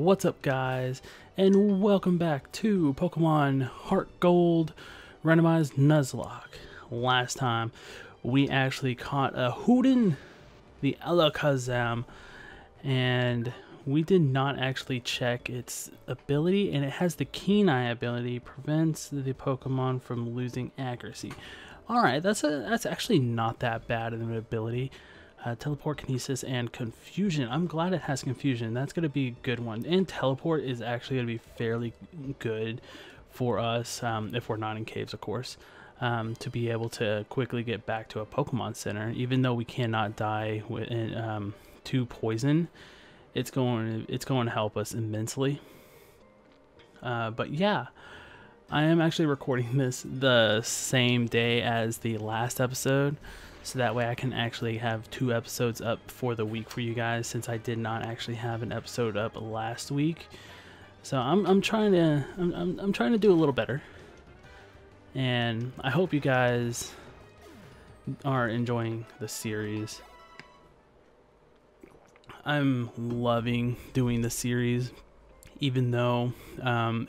What's up, guys, and welcome back to Pokemon HeartGold Randomize Nuzlocke. Last time we actually caught a Houdin, the Alakazam, and we did not actually check its ability, and it has the Keen Eye ability, prevents the Pokemon from losing accuracy. Alright, that's actually not that bad of an ability. Teleport, Kinesis, and Confusion. I'm glad it has Confusion. That's going to be a good one. And Teleport is actually going to be fairly good for us, if we're not in caves, of course, to be able to quickly get back to a Pokemon Center. Even though we cannot die to poison, it's going to help us immensely. But yeah, I am actually recording this the same day as the last episode, so that way I can actually have 2 episodes up for the week for you guys, since I did not actually have an episode up last week. So I'm trying to do a little better, and I hope you guys are enjoying the series. I'm loving doing the series, even though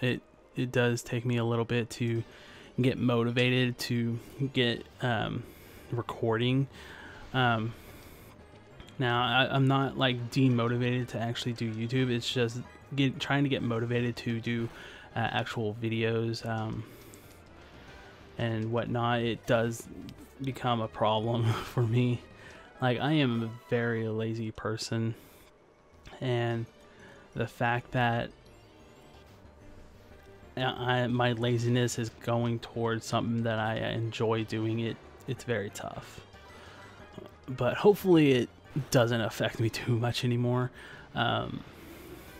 it does take me a little bit to get motivated to get recording. Now I'm not like demotivated to actually do YouTube. It's just trying to get motivated to do actual videos and whatnot. It does become a problem for me. Like, I am a very lazy person, and the fact that my laziness is going towards something that I enjoy doing, it's very tough. But hopefully it doesn't affect me too much anymore.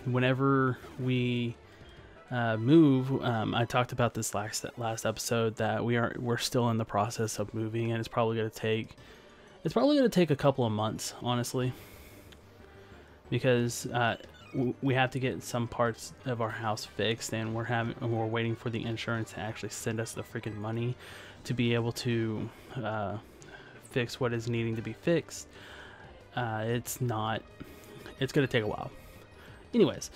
Whenever we move, I talked about this last episode that we're still in the process of moving, and it's probably going to take a couple of months, honestly, because we have to get some parts of our house fixed, and we're waiting for the insurance to actually send us the freaking money to be able to fix what is needing to be fixed. It's going to take a while. Anyways,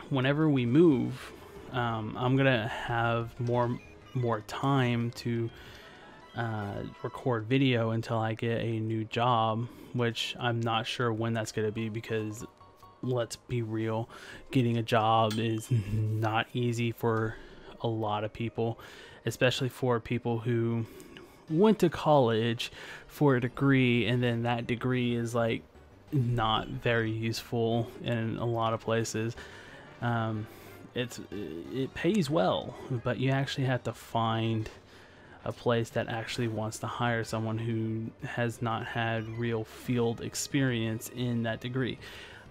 whenever we move, I'm gonna have more time to record video until I get a new job, which I'm not sure when that's going to be, because let's be real, getting a job is not easy for a lot of people, especially for people who went to college for a degree, and then that degree is like not very useful in a lot of places. It pays well, but you actually have to find a place that actually wants to hire someone who has not had real field experience in that degree.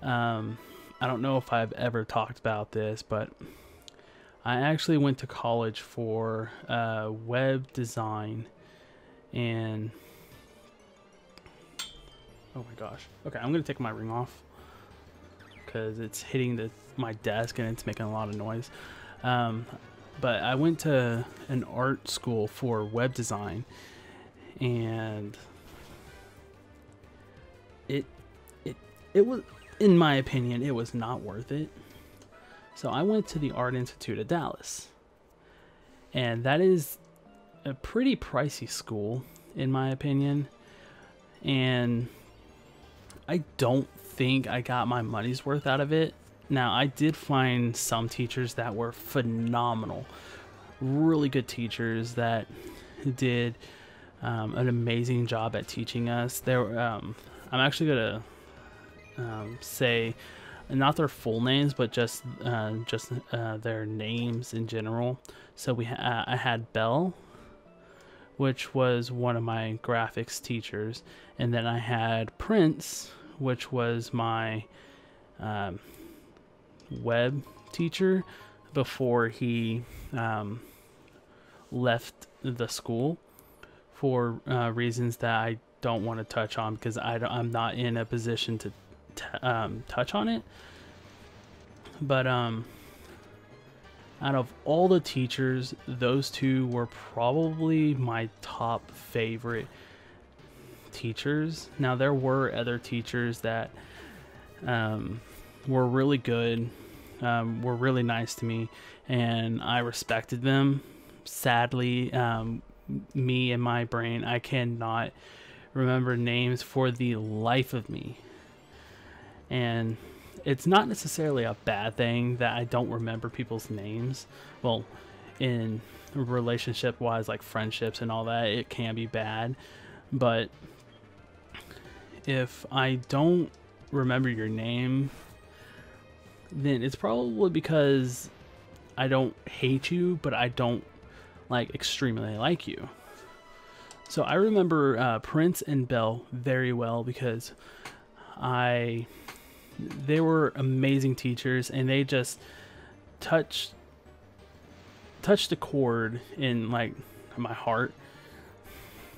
I don't know if I've ever talked about this, but I actually went to college for web design, and oh my gosh. Okay, I'm gonna take my ring off because it's hitting my desk and it's making a lot of noise. But I went to an art school for web design, and it was, in my opinion, it was not worth it. So I went to the Art Institute of Dallas, and that is a pretty pricey school, in my opinion, and I don't think I got my money's worth out of it. Now, I did find some teachers that were phenomenal, really good teachers that did an amazing job at teaching us. I'm actually gonna say not their full names, but just their names in general. So I had Belle, which was one of my graphics teachers, and then I had Prince, which was my web teacher before he left the school for reasons that I don't want to touch on, because I'm not in a position to touch on it. But out of all the teachers, those 2 were probably my top favorite teachers. Now, there were other teachers that were really good, were really nice to me, and I respected them. Sadly, me and my brain, I cannot remember names for the life of me. And it's not necessarily a bad thing that I don't remember people's names. Well, in relationship wise, like friendships and all that, it can be bad. But if I don't remember your name, then it's probably because I don't hate you, but I don't like extremely like you. So I remember Prince and Belle very well because they were amazing teachers, and they just touched a chord in like my heart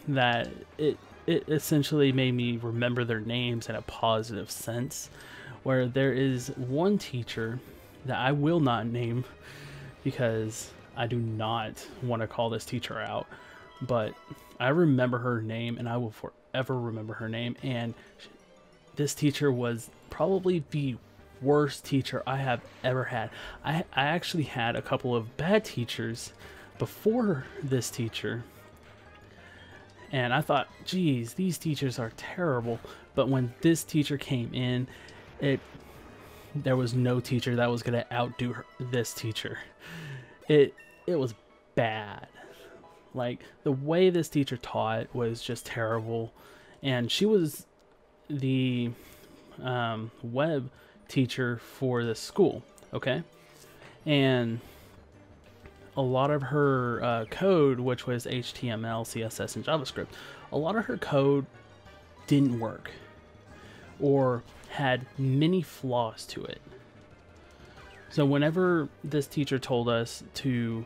that it essentially made me remember their names in a positive sense. Where there is one teacher that I will not name because I do not want to call this teacher out, but I remember her name, and I will forever remember her name. And this teacher was probably the worst teacher I have ever had. I actually had a couple of bad teachers before this teacher, and I thought, geez, these teachers are terrible. But when this teacher came in, there was no teacher that was gonna outdo this teacher. It was bad. Like, the way this teacher taught was just terrible, and she was the web teacher for the school, okay? And a lot of her code, which was HTML, CSS, and JavaScript, a lot of her code didn't work or had many flaws to it. So whenever this teacher told us to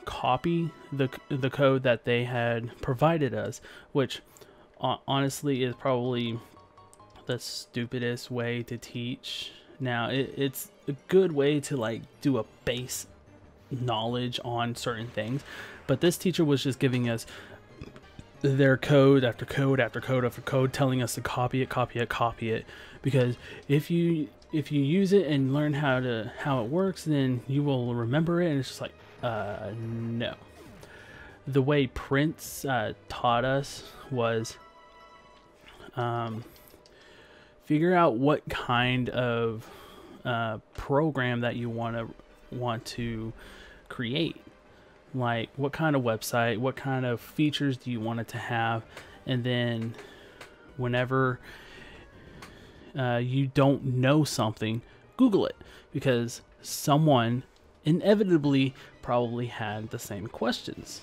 copy the code that they had provided us, which honestly is probably the stupidest way to teach. Now it's a good way to like do a base knowledge on certain things, but this teacher was just giving us their code after code after code after code, telling us to copy it, because if you use it and learn how it works, then you will remember it. And it's just like, no. The way Prince taught us was figure out what kind of program that you want to create. Like, what kind of website, what kind of features do you want it to have, and then whenever you don't know something, Google it, because someone inevitably probably had the same questions.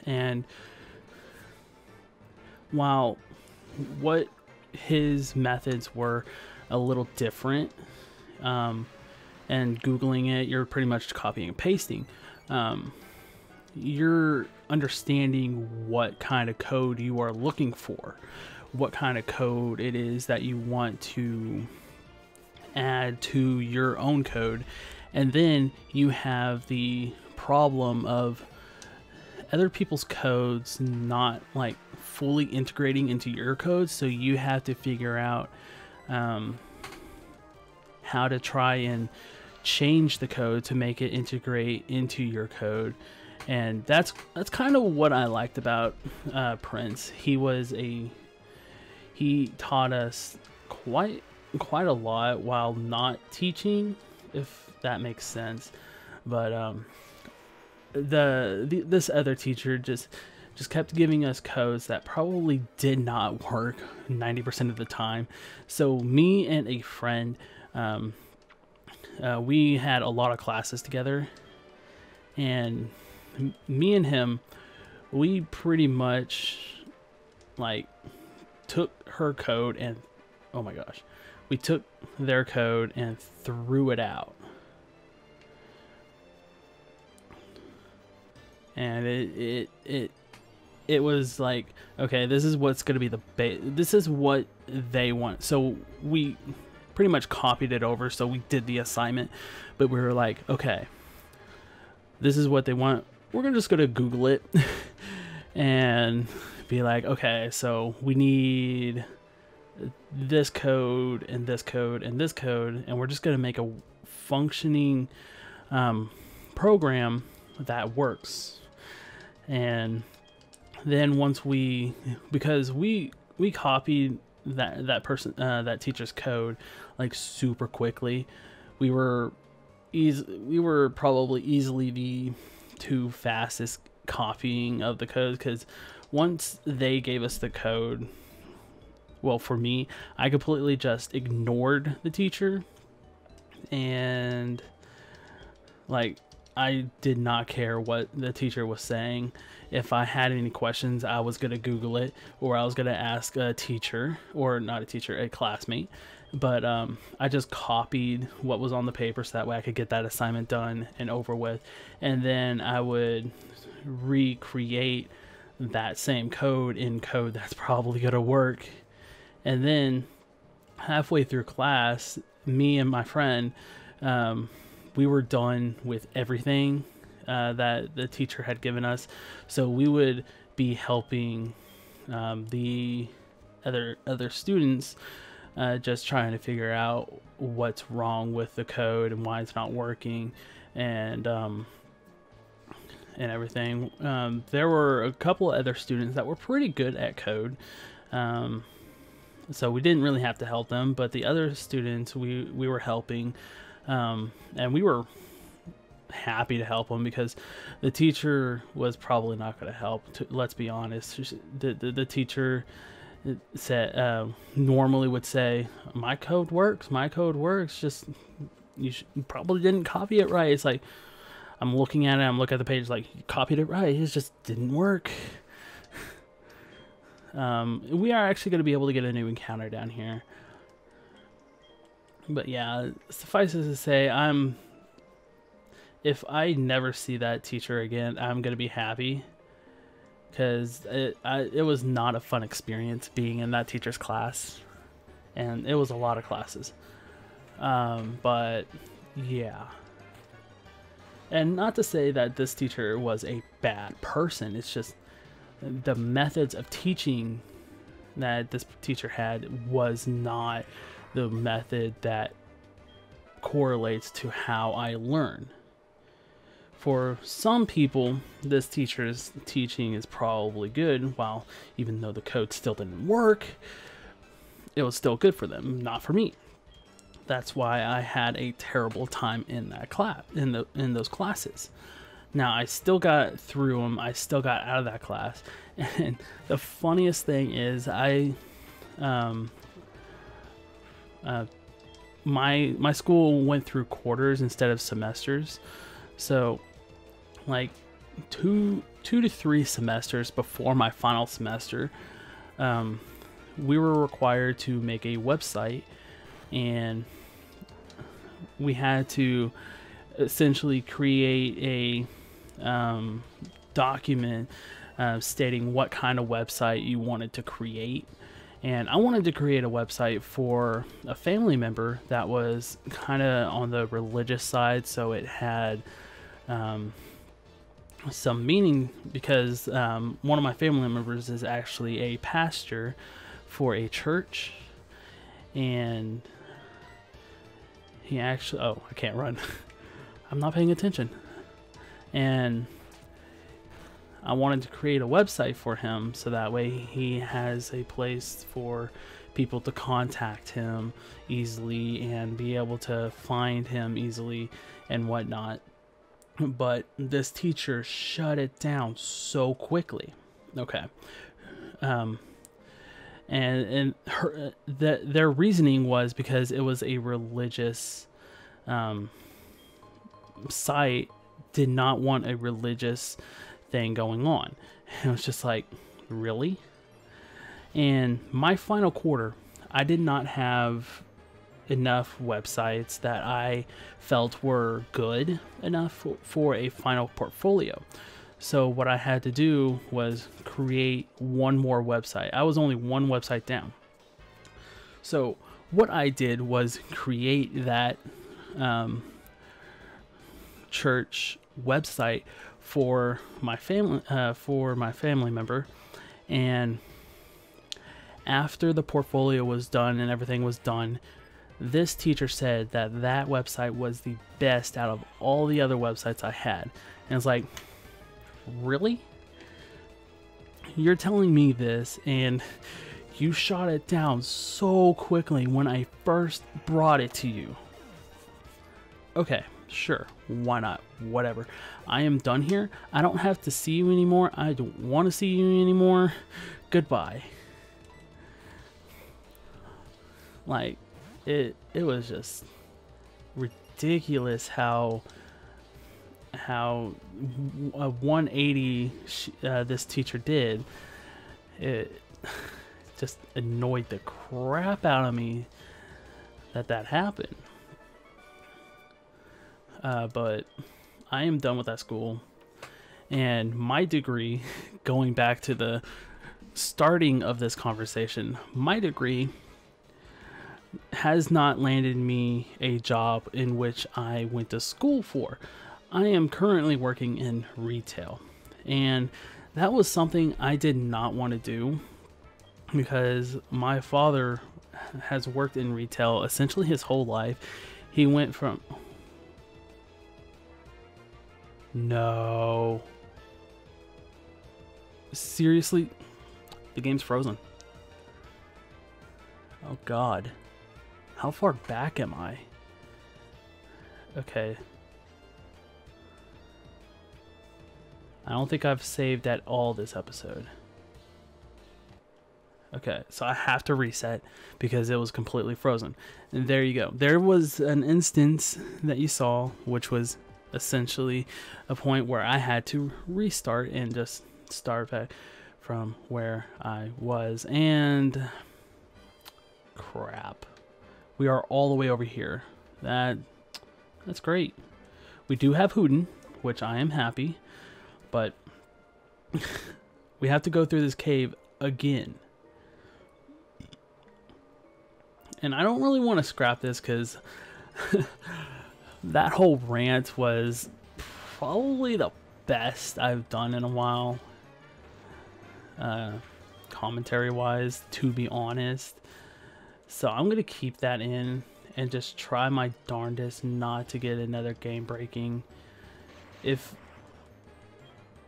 And while what his methods were a little different, and Googling it, you're pretty much copying and pasting. You're understanding what kind of code you are looking for, what kind of code it is that you want to add to your own code. And then you have the problem of other people's codes not like fully integrating into your code, so you have to figure out how to try and change the code to make it integrate into your code. And that's kind of what I liked about Prince. He taught us quite a lot while not teaching, if that makes sense. But this other teacher just kept giving us codes that probably did not work 90% of the time. So me and a friend, we had a lot of classes together, and me and him, we pretty much like took her code and, oh my gosh, we took their code and threw it out. And it was like, okay, this is what's going to be this is what they want. So we pretty much copied it over. So we did the assignment, but we were like, okay, this is what they want. We're just going to Google it and be like, okay, so we need this code and this code and this code, and we're just going to make a functioning program that works. And then once because we copied that teacher's code like super quickly, we were probably easily the two fastest copying of the code, because once they gave us the code, well, for me, I completely just ignored the teacher, and like I did not care what the teacher was saying. If I had any questions, I was going to Google it, or I was going to ask a teacher, or not a teacher, a classmate. But I just copied what was on the paper so that way I could get that assignment done and over with. And then I would recreate that same code in code that's probably going to work. And then halfway through class, me and my friend, we were done with everything that the teacher had given us. So we would be helping the other students, just trying to figure out what's wrong with the code and why it's not working, and everything. There were a couple of other students that were pretty good at code, so we didn't really have to help them, but the other students we were helping, and we were happy to help them because the teacher was probably not going to help. Let's be honest, the teacher said normally would say, my code works, just you probably didn't copy it right. It's like, I'm looking at it, I'm looking at the page, like, you copied it right, it just didn't work. We are actually going to be able to get a new encounter down here, but yeah, suffice it to say, if I never see that teacher again, I'm going to be happy, because it was not a fun experience being in that teacher's class, and it was a lot of classes. But yeah, and not to say that this teacher was a bad person, it's just the methods of teaching that this teacher had was not the method that correlates to how I learn. For some people, this teacher's teaching is probably good, while even though the code still didn't work, it was still good for them, not for me. That's why I had a terrible time in that class, in those classes. Now, I still got through them, I still got out of that class, and the funniest thing is my school went through quarters instead of semesters. So like two to three semesters before my final semester, we were required to make a website, and we had to essentially create a document stating what kind of website you wanted to create. And I wanted to create a website for a family member that was kind of on the religious side, so it had some meaning, because one of my family members is actually a pastor for a church, and he actually, oh, I can't run. I'm not paying attention. And I wanted to create a website for him so that way he has a place for people to contact him easily and be able to find him easily and whatnot. But this teacher shut it down so quickly. Okay. And their reasoning was because it was a religious site, did not want a religious thing going on. And it was just like, really? And my final quarter, I did not have enough websites that I felt were good enough for a final portfolio. So what I had to do was create one more website. I was only one website down. So what I did was create that church website for my family member, and after the portfolio was done and everything was done, this teacher said that that website was the best out of all the other websites I had. And it's like, really? You're telling me this, and you shot it down so quickly when I first brought it to you. Okay, sure, why not? Whatever. I am done here. I don't have to see you anymore. I don't want to see you anymore. Goodbye. Like, it was just ridiculous how a 180 this teacher did. It just annoyed the crap out of me that happened. But I am done with that school, and my degree, going back to the starting of this conversation, my degree has not landed me a job in which I went to school for. I am currently working in retail, and that was something I did not want to do because my father has worked in retail essentially his whole life. He went from... No. Seriously? The game's frozen. Oh God. How far back am I? Okay. I don't think I've saved at all this episode. Okay, so I have to reset because it was completely frozen. And there you go. There was an instance that you saw, which was essentially a point where I had to restart and just start back from where I was. And crap. We are all the way over here. That's great. We do have Hooten, which I am happy, but we have to go through this cave again. And I don't really want to scrap this because that whole rant was probably the best I've done in a while, commentary wise, to be honest. So I'm gonna keep that in and just try my darndest not to get another game breaking.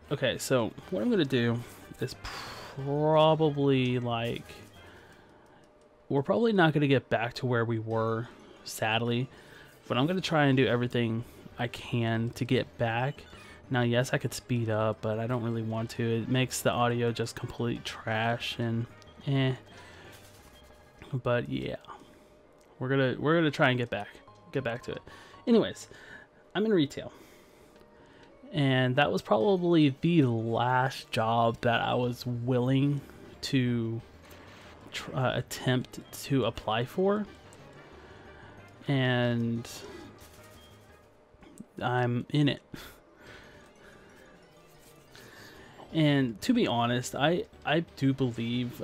Okay, so what I'm gonna do is probably, like, we're probably not gonna get back to where we were, sadly, but I'm gonna try and do everything I can to get back. Now, yes, I could speed up, but I don't really want to. It makes the audio just complete trash and but yeah, we're gonna try and get back to it. Anyways, I'm in retail, and that was probably the last job that I was willing to attempt to apply for, and I'm in it. And to be honest, I do believe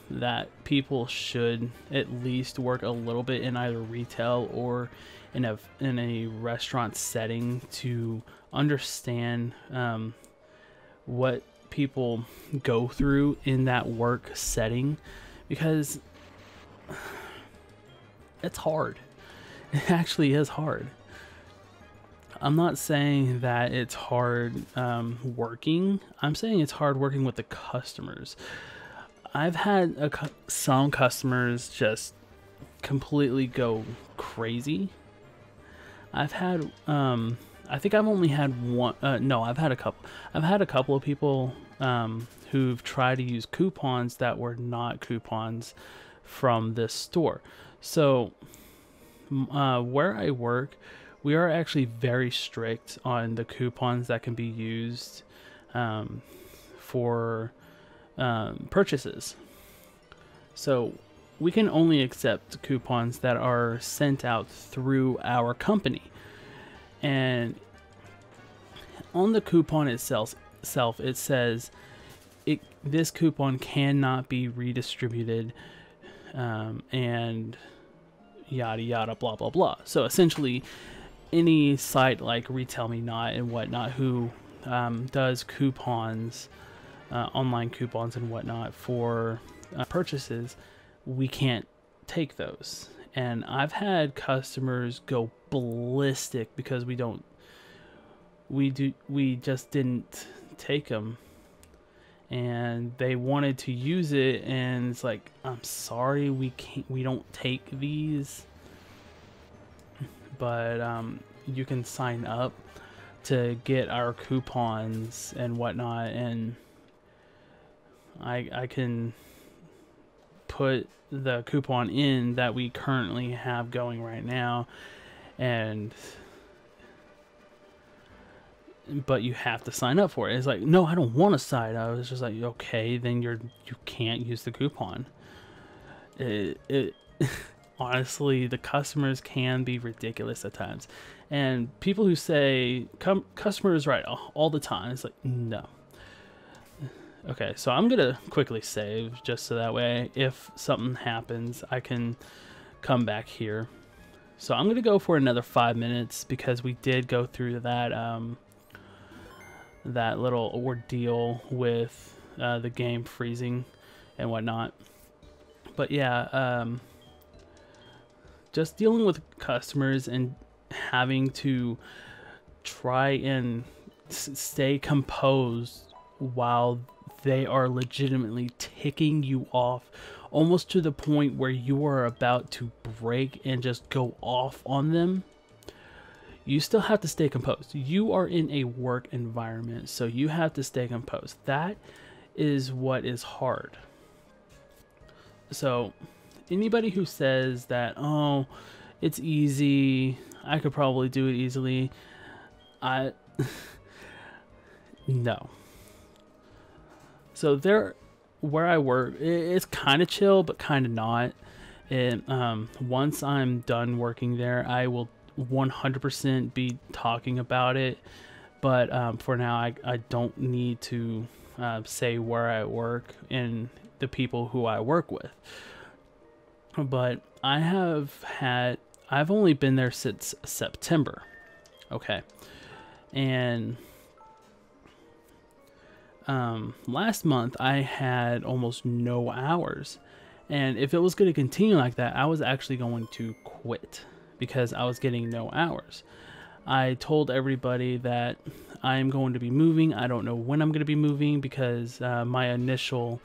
that people should at least work a little bit in either retail or in a restaurant setting to understand what people go through in that work setting, because it's hard. It actually is hard. I'm not saying that it's hard working. I'm saying it's hard working with the customers. I've had some customers just completely go crazy. I've had, I think I've only had one. No, I've had a couple. I've had a couple of people who've tried to use coupons that were not coupons from this store. So where I work, we are actually very strict on the coupons that can be used for purchases. So we can only accept coupons that are sent out through our company. And on the coupon itself it says this coupon cannot be redistributed and yada yada blah blah blah. So essentially, any site like Retail Me Not and whatnot who does coupons, online coupons and whatnot for purchases, we can't take those. And I've had customers go ballistic because we just didn't take them, and they wanted to use it, and it's like, I'm sorry, we don't take these, but you can sign up to get our coupons and whatnot, and I can put the coupon in that we currently have going right now, but you have to sign up for it. It's like, no, I don't want to sign up. I was just like, okay, then you can't use the coupon. Honestly, the customers can be ridiculous at times, and people who say customer is right all the time, it's like, no. Okay, so I'm gonna quickly save just so that way if something happens I can come back here. So I'm gonna go for another 5 minutes because we did go through that that little ordeal with the game freezing and whatnot. But yeah, just dealing with customers and having to try and stay composed while they are legitimately ticking you off, almost to the point where you are about to break and just go off on them. You still have to stay composed. You are in a work environment, so you have to stay composed. That is what is hard. So anybody who says that, oh, it's easy, I could probably do it easily, no. So where I work, it's kind of chill, but kind of not. And once I'm done working there, I will 100% be talking about it. But for now, I don't need to say where I work and the people who I work with. But I've only been there since September. Okay. And last month I had almost no hours, and if it was going to continue like that, I was actually going to quit because I was getting no hours. I told everybody that I'm going to be moving. I don't know when I'm going to be moving because my initial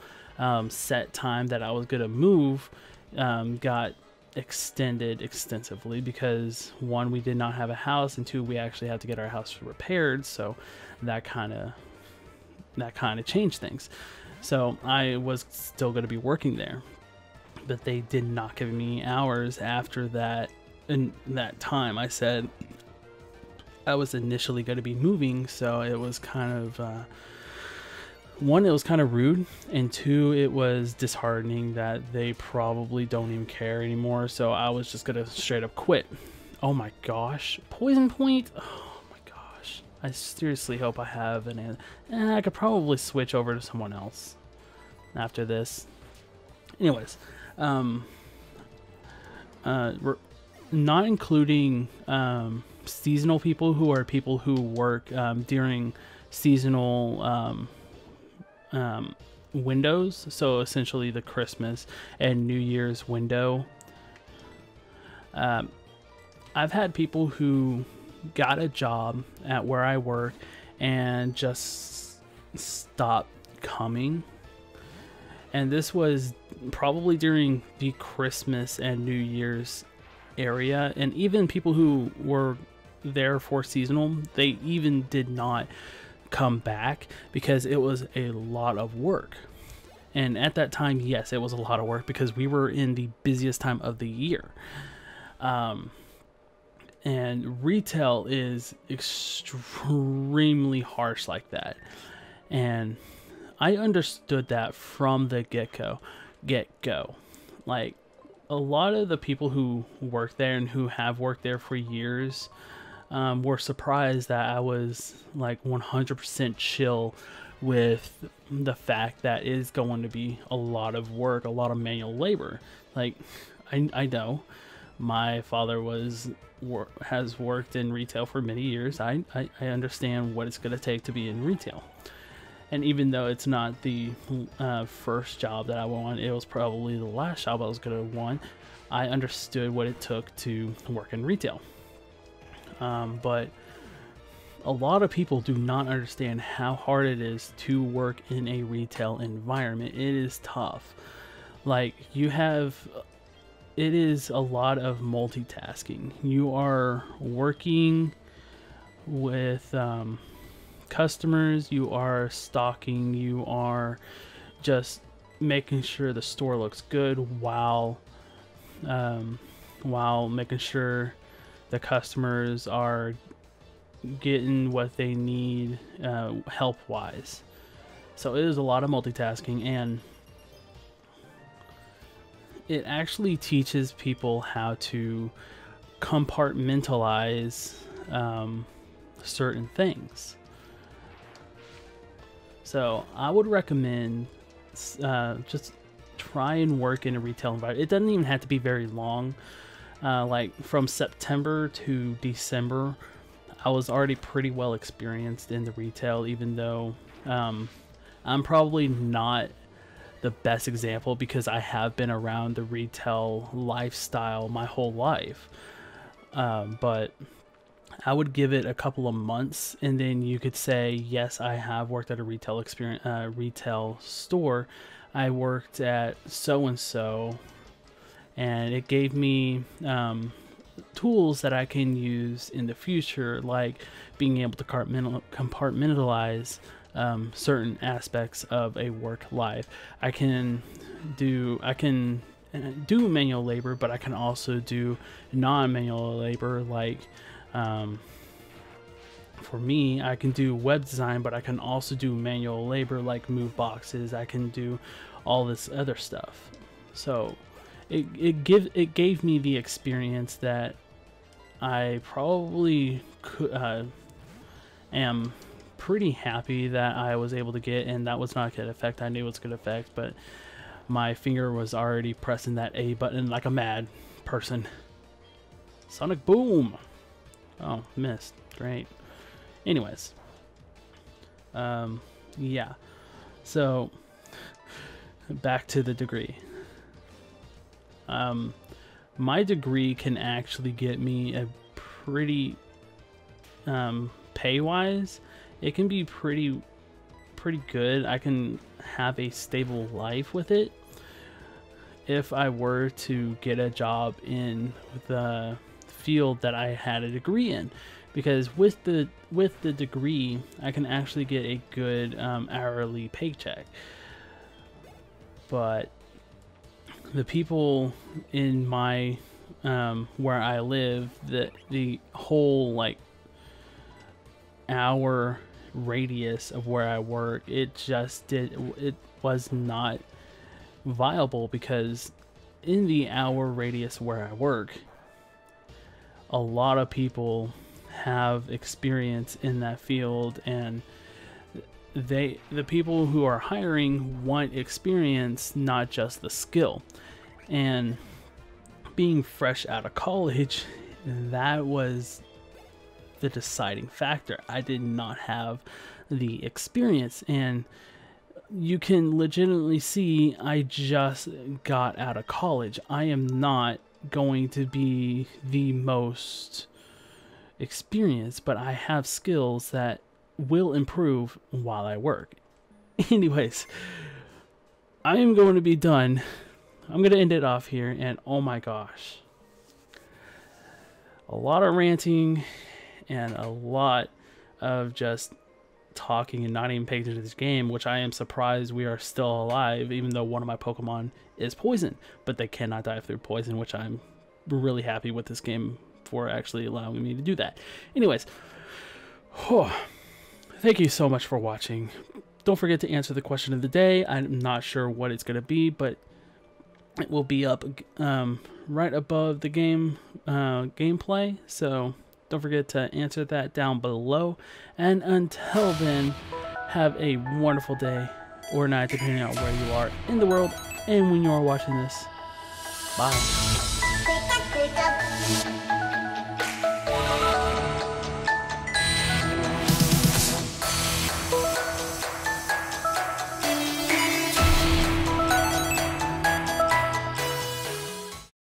set time that I was going to move got extended extensively because, one, we did not have a house, and two, we actually had to get our house repaired, so that kind of changed things. So I was still going to be working there, but they did not give me hours after that. In that time, I said I was initially going to be moving, so it was kind of one, it was kind of rude, and two, it was disheartening that they probably don't even care anymore. So I was just going to straight up quit. Oh my gosh, poison point. I seriously hope I have an answer. I could probably switch over to someone else after this. Anyways, not including seasonal people who are people who work during seasonal windows. So essentially the Christmas and New Year's window. I've had people who got a job at where I work and just stopped coming, and this was probably during the Christmas and New Year's area. And even people who were there for seasonal, they even did not come back because it was a lot of work. And at that time, yes, it was a lot of work because we were in the busiest time of the year. And retail is extremely harsh like that. And I understood that from the get-go. Like, a lot of the people who work there and who have worked there for years were surprised that I was like 100% chill with the fact that it is going to be a lot of work, a lot of manual labor. Like, I know my father has worked in retail for many years. I understand what it's going to take to be in retail. And even though it's not the first job that I want, it was probably the last job I was going to want. I understood what it took to work in retail. But a lot of people do not understand how hard it is to work in a retail environment. It is tough. Like, it is a lot of multitasking. You are working with customers, you are stocking, you are just making sure the store looks good while making sure the customers are getting what they need help wise. So it is a lot of multitasking, and it actually teaches people how to compartmentalize certain things. So I would recommend just try and work in a retail environment. It doesn't even have to be very long. Like from September to December, I was already pretty well experienced in the retail, even though I'm probably not the best example because I have been around the retail lifestyle my whole life. But I would give it a couple of months, and then you could say, yes, I have worked at a retail store. I worked at so-and-so, and it gave me tools that I can use in the future, like being able to compartmentalize certain aspects of a work life. I can do manual labor, but I can also do non-manual labor. Like for me, I can do web design, but I can also do manual labor, like move boxes. I can do all this other stuff. So it gave me the experience that I probably am pretty happy that I was able to get, and that was not a good effect. I knew it was a good effect, but my finger was already pressing that A button like a mad person. Sonic Boom! Oh, missed. Great. Anyways. Yeah. So, back to the degree. My degree can actually get me a pretty, pay-wise, it can be pretty good. I can have a stable life with it if I were to get a job in the field that I had a degree in, because with the degree I can actually get a good hourly paycheck. But the people in my where I live, the whole like hour radius of where I work, it was not viable, because in the hour radius where I work, a lot of people have experience in that field, and the people who are hiring want experience, not just the skill. And being fresh out of college, that was the deciding factor. I did not have the experience, and you can legitimately see I just got out of college. I am not going to be the most experienced, but I have skills that will improve while I work. Anyways, I am going to be done. I'm going to end it off here, and oh my gosh, a lot of ranting and a lot of just talking and not even paying attention to this game, which I am surprised we are still alive, even though one of my Pokemon is poison, but they cannot die through poison, which I'm really happy with this game for actually allowing me to do that. Anyways, thank you so much for watching. Don't forget to answer the question of the day. I'm not sure what it's going to be, but it will be up right above the game gameplay, so don't forget to answer that down below. And until then, have a wonderful day or night, depending on where you are in the world and when you are watching this. Bye.